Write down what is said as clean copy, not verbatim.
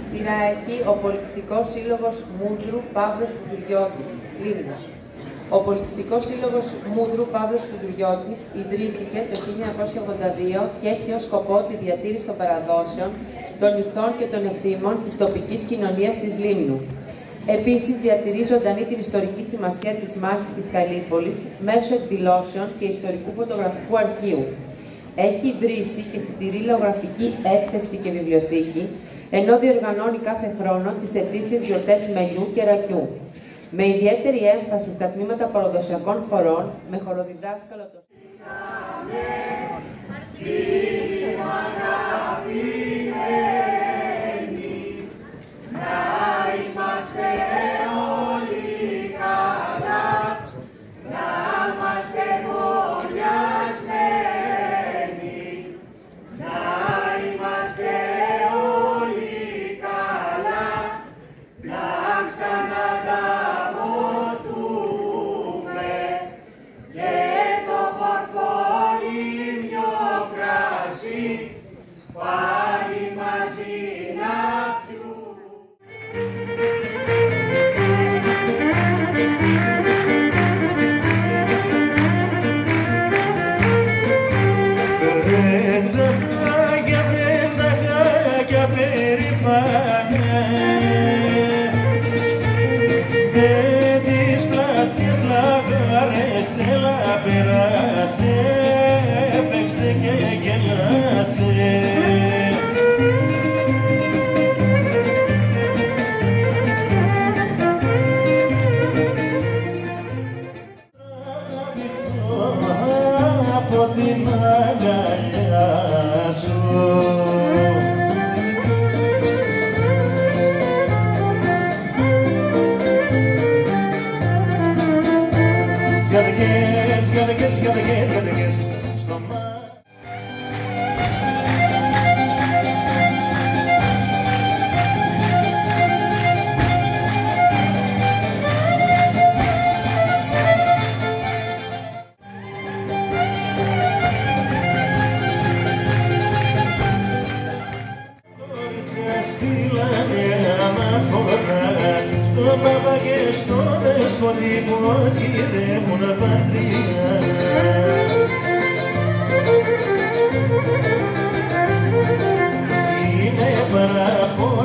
σειρά έχει ο Πολιτιστικός Σύλλογος Μούδρου Παύλος Κουδουριώτης, Λίμνος. Ο Πολιτιστικός Σύλλογος Μούδρου Παύλος Κουδουριώτης ιδρύθηκε το 1982 και έχει ως σκοπό τη διατήρηση των παραδόσεων, των ηθών και των εθήμων της τοπικής κοινωνίας της Λίμνου. Επίσης, διατηρεί ζωντανή την ιστορική σημασία της μάχης της Καλύπολης μέσω εκδηλώσεων και ιστορικού φωτογραφικού αρχείου. Έχει ιδρύσει και συντηρεί λαογραφική έκθεση και βιβλιοθήκη, ενώ διοργανώνει κάθε χρόνο τις ετήσιες γιορτές μελιού και ρακιού. Με ιδιαίτερη έμφαση στα τμήματα παραδοσιακών χωρών, με χοροδιδάσκαλο το από την αγκαλιά σου. Γαδεγές στο μάτι. Στείλανε αναφορά στον παπά και στο δεσποτη πως γυρεύουν πατριά. Είναι παράπονο